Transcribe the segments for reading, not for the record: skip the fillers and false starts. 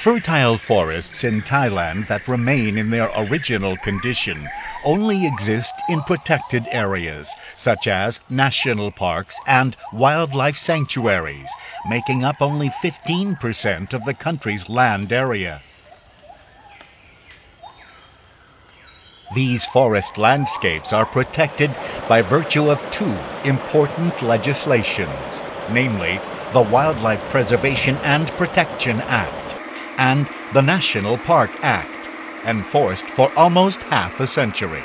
Fertile forests in Thailand that remain in their original condition only exist in protected areas, such as national parks and wildlife sanctuaries, making up only 15% of the country's land area. These forest landscapes are protected by virtue of two important legislations, namely the Wildlife Preservation and Protection Act and the National Park Act, enforced for almost half a century.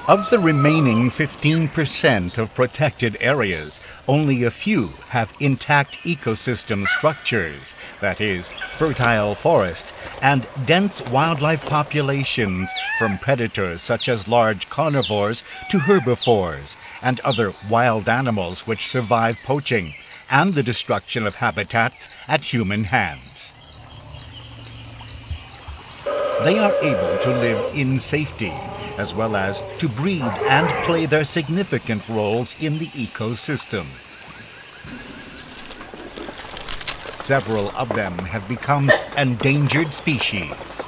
Of the remaining 15% of protected areas, only a few have intact ecosystem structures, that is, fertile forest, and dense wildlife populations from predators such as large carnivores to herbivores, and other wild animals which survive poaching, and the destruction of habitats at human hands. They are able to live in safety, as well as to breed and play their significant roles in the ecosystem. Several of them have become endangered species.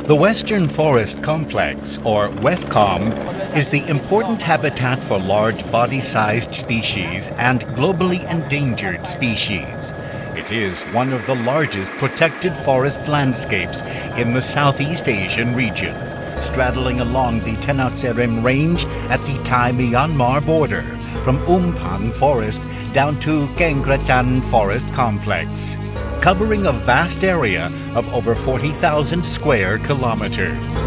The Western Forest Complex, or WEFCOM, is the important habitat for large body-sized species and globally endangered species. It is one of the largest protected forest landscapes in the Southeast Asian region, straddling along the Tenasserim Range at the Thai-Myanmar border, from Umpang Forest down to Kengkrachan Forest Complex, covering a vast area of over 40,000 square kilometers.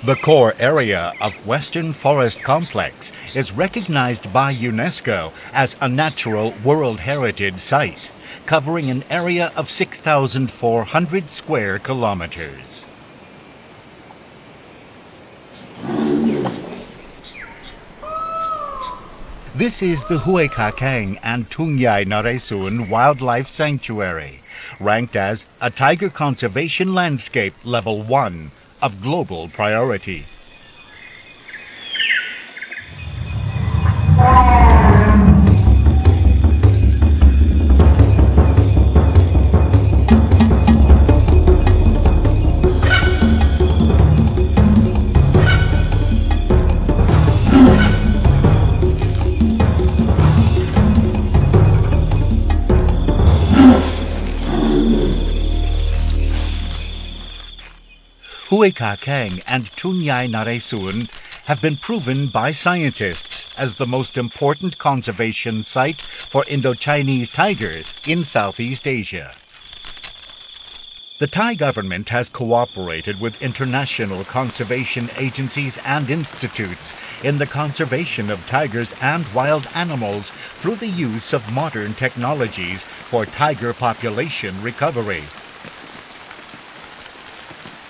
The core area of Western Forest Complex is recognized by UNESCO as a Natural World Heritage Site, covering an area of 6,400 square kilometers. This is the Huay Kha Keng and Tung Yai Naresun Wildlife Sanctuary, ranked as a Tiger Conservation Landscape Level 1 of global priority. Huay Kha Keng and Tung Yai Naresun have been proven by scientists as the most important conservation site for Indo-Chinese tigers in Southeast Asia. The Thai government has cooperated with international conservation agencies and institutes in the conservation of tigers and wild animals through the use of modern technologies for tiger population recovery.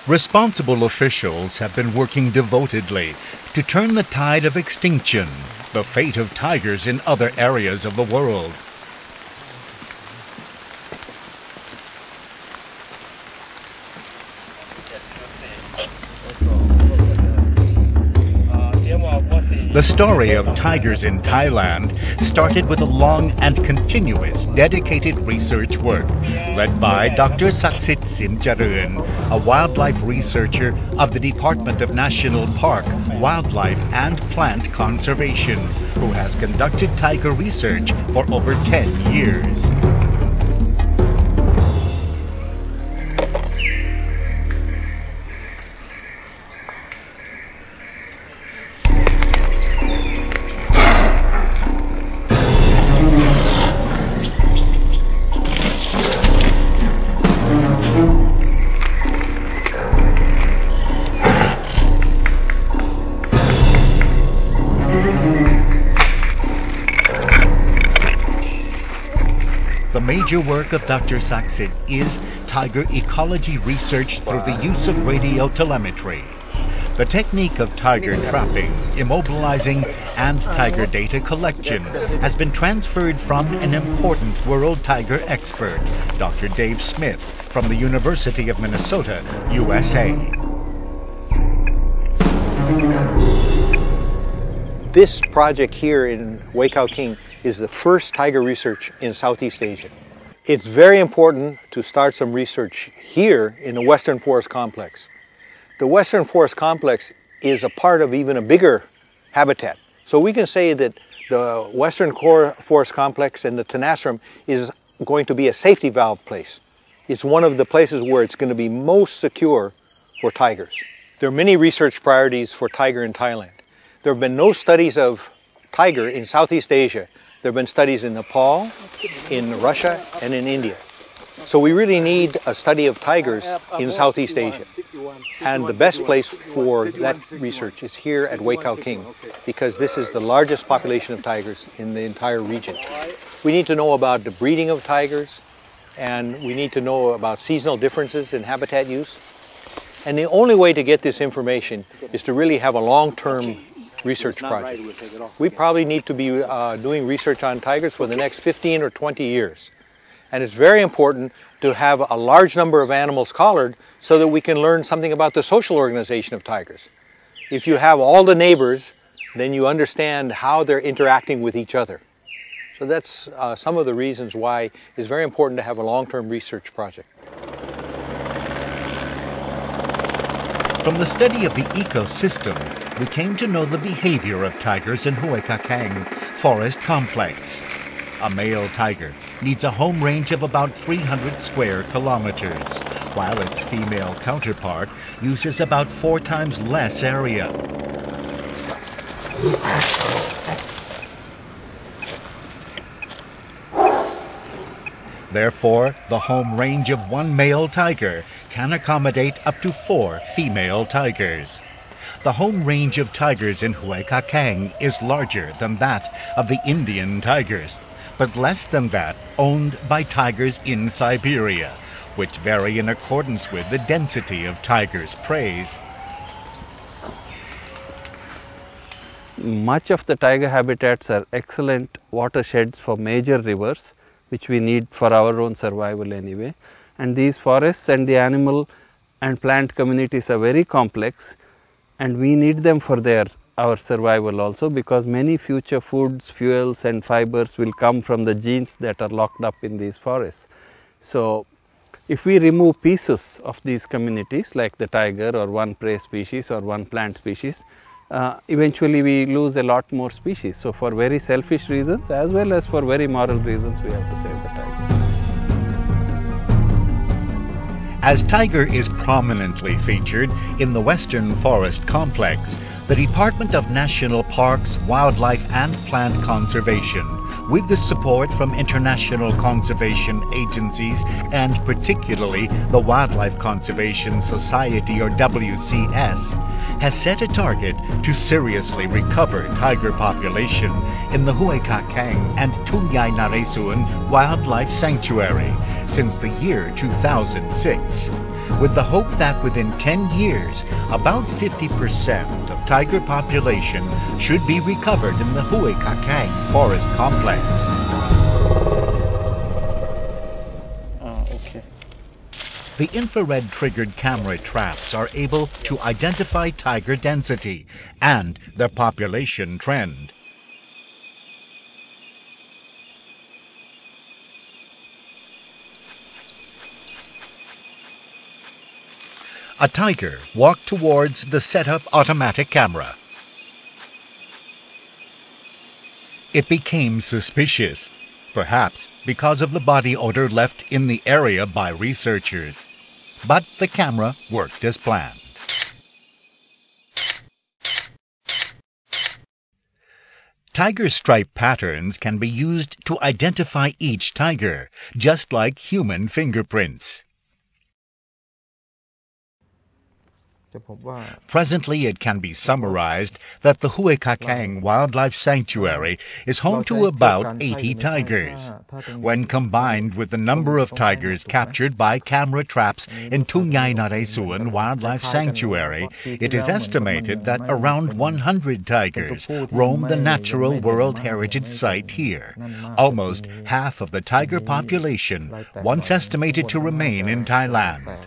Responsible officials have been working devotedly to turn the tide of extinction, the fate of tigers in other areas of the world. The story of tigers in Thailand started with a long and continuous dedicated research work led by Dr. Saksit Simcharoen, a wildlife researcher of the Department of National Park, Wildlife and Plant Conservation, who has conducted tiger research for over 10 years. The major work of Dr. Saksit is tiger ecology research through the use of radio telemetry. The technique of tiger trapping, immobilizing, and tiger data collection has been transferred from an important world tiger expert, Dr. Dave Smith, from the University of Minnesota, USA. This project here in Wai-Kau-King is the first tiger research in Southeast Asia. It's very important to start some research here in the Western Forest Complex. The Western Forest Complex is a part of even a bigger habitat. So we can say that the Western Forest Complex and the Tenasserim is going to be a safety valve place. It's one of the places where it's going to be most secure for tigers. There are many research priorities for tiger in Thailand. There have been no studies of tiger in Southeast Asia. There have been studies in Nepal, in Russia, and in India. So we really need a study of tigers in Southeast Asia. And the best place for that research is here at Wai-Kau-King, because this is the largest population of tigers in the entire region. We need to know about the breeding of tigers, and we need to know about seasonal differences in habitat use. And the only way to get this information is to really have a long-term research project. We probably need to be doing research on tigers for the next 15 or 20 years. And it's very important to have a large number of animals collared so that we can learn something about the social organization of tigers. If you have all the neighbors, then you understand how they're interacting with each other. So that's some of the reasons why it's very important to have a long-term research project. From the study of the ecosystem, we came to know the behavior of tigers in Wai-Kau-King Forest Complex. A male tiger needs a home range of about 300 square kilometers, while its female counterpart uses about 4 times less area. Therefore, the home range of one male tiger can accommodate up to 4 female tigers. The home range of tigers in Wai-Kau-King is larger than that of the Indian tigers, but less than that owned by tigers in Siberia, which vary in accordance with the density of tigers' prey. Much of the tiger habitats are excellent watersheds for major rivers, which we need for our own survival anyway. And these forests and the animal and plant communities are very complex, and we need them for our survival also, because many future foods, fuels and fibers will come from the genes that are locked up in these forests. So if we remove pieces of these communities like the tiger or one prey species or one plant species, eventually we lose a lot more species. So for very selfish reasons as well as for very moral reasons, we have to save the tiger. As tiger is prominently featured in the Western Forest Complex, the Department of National Parks, Wildlife and Plant Conservation, with the support from international conservation agencies and particularly the Wildlife Conservation Society or WCS, has set a target to seriously recover tiger population in the Wai-Kau-King and Tunyai Naresuan Wildlife Sanctuary since the year 2006, with the hope that within 10 years, about 50% of tiger population should be recovered in the Wai-Kau-King Forest Complex. The infrared-triggered camera traps are able to identify tiger density and their population trend. A tiger walked towards the set-up automatic camera. It became suspicious, perhaps because of the body odor left in the area by researchers. But the camera worked as planned. Tiger stripe patterns can be used to identify each tiger, just like human fingerprints. Presently, it can be summarized that the Huekakang Wildlife Sanctuary is home to about 80 tigers. When combined with the number of tigers captured by camera traps in Tungyai Naresuan Wildlife Sanctuary, it is estimated that around 100 tigers roam the natural World Heritage Site here. Almost half of the tiger population once estimated to remain in Thailand.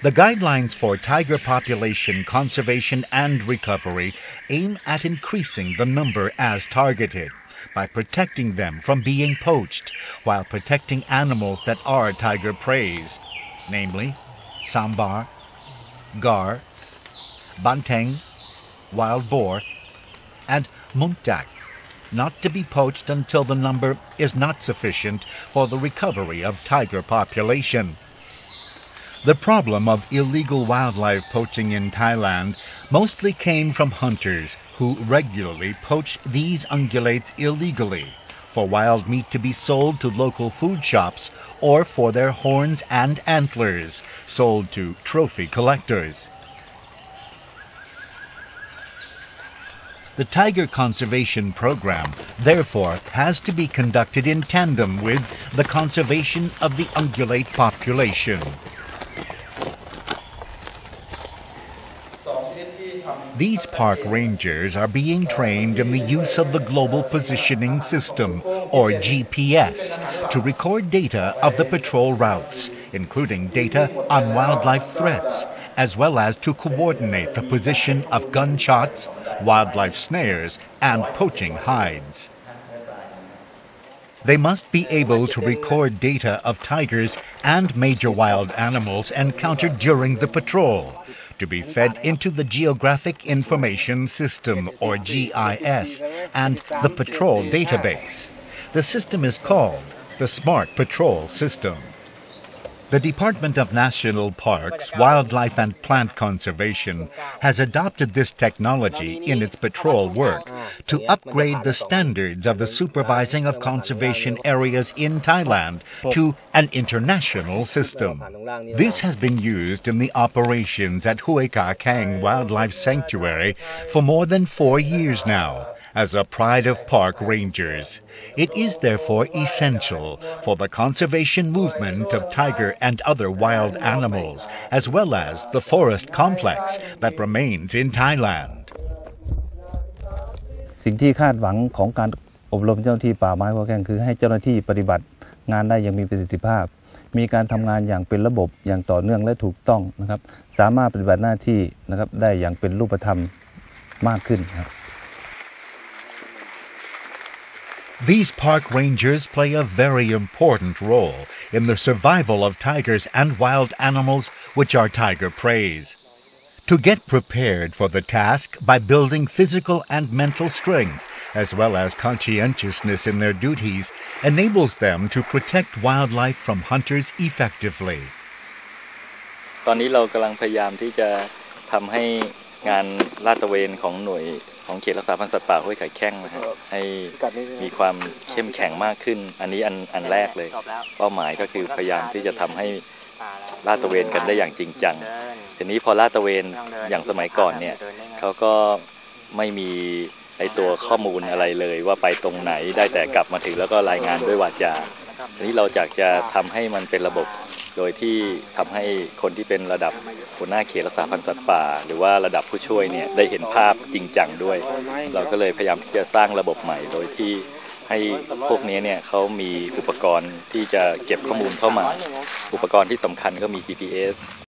The guidelines for tiger population conservation and recovery aim at increasing the number as targeted by protecting them from being poached while protecting animals that are tiger preys, namely sambar, gar, banteng, wild boar, and muntak, not to be poached until the number is not sufficient for the recovery of tiger population. The problem of illegal wildlife poaching in Thailand mostly came from hunters who regularly poached these ungulates illegally for wild meat to be sold to local food shops or for their horns and antlers sold to trophy collectors. The tiger conservation program, therefore, has to be conducted in tandem with the conservation of the ungulate population. These park rangers are being trained in the use of the Global Positioning System, or GPS, to record data of the patrol routes, including data on wildlife threats, as well as to coordinate the position of gunshots, wildlife snares, and poaching hides. They must be able to record data of tigers and major wild animals encountered during the patrol, to be fed into the Geographic Information System, or GIS, and the patrol database. The system is called the Smart Patrol System. The Department of National Parks, Wildlife and Plant Conservation has adopted this technology in its patrol work to upgrade the standards of the supervising of conservation areas in Thailand to an international system. This has been used in the operations at Huekakang Wildlife Sanctuary for more than 4 years now, as a pride of park rangers. It is therefore essential for the conservation movement of tiger and other wild animals, as well as the forest complex that remains in Thailand. สิ่งที่คาดหวังของการอบรมเจ้าหน้าที่ป่าไม้หัวแข้งคือให้เจ้าหน้าที่ปฏิบัติงานได้อย่างมีประสิทธิภาพมีการทำงานอย่างเป็นระบบอย่างต่อเนื่องและถูกต้องนะครับสามารถปฏิบัติหน้าที่นะครับได้อย่างเป็นรูปธรรมมากขึ้นครับ These park rangers play a very important role in the survival of tigers and wild animals which are tiger preys. To get prepared for the task by building physical and mental strength, as well as conscientiousness in their duties, enables them to protect wildlife from hunters effectively. ตอนนี้เรากำลังพยายามที่จะทำให้งานลาดตระเวนของหน่วยของเขตรักษาพันธุ์สัตว์ป่าห้วยไข่แข้งนะฮะให้มีความเข้มแข็งมากขึ้นอันนี้อันแรกเลยเป้าหมายก็คือพยายามที่จะทำให้ลาดตระเวนกันได้อย่างจริงจังทีนี้พอลาดตระเวนอย่างสมัยก่อนเนี่ยเขาก็ไม่มีไอตัวข้อมูลอะไรเลยว่าไปตรงไหนได้แต่กลับมาถึงแล้วก็รายงานด้วยวาจาทีนี้เราอยากจะทำให้มันเป็นระบบโดยที่ทำให้คนที่เป็นระดับหัวหน้าเขตรักษาพันธุ์สัตว์ป่าหรือว่าระดับผู้ช่วยเนี่ยได้เห็นภาพจริงจังด้วยเราก็เลยพยายามที่จะสร้างระบบใหม่โดยที่ให้พวกนี้เนี่ยเขามีอุปกรณ์ที่จะเก็บข้อมูลเข้ามาอุปกรณ์ที่สำคัญก็มี GPS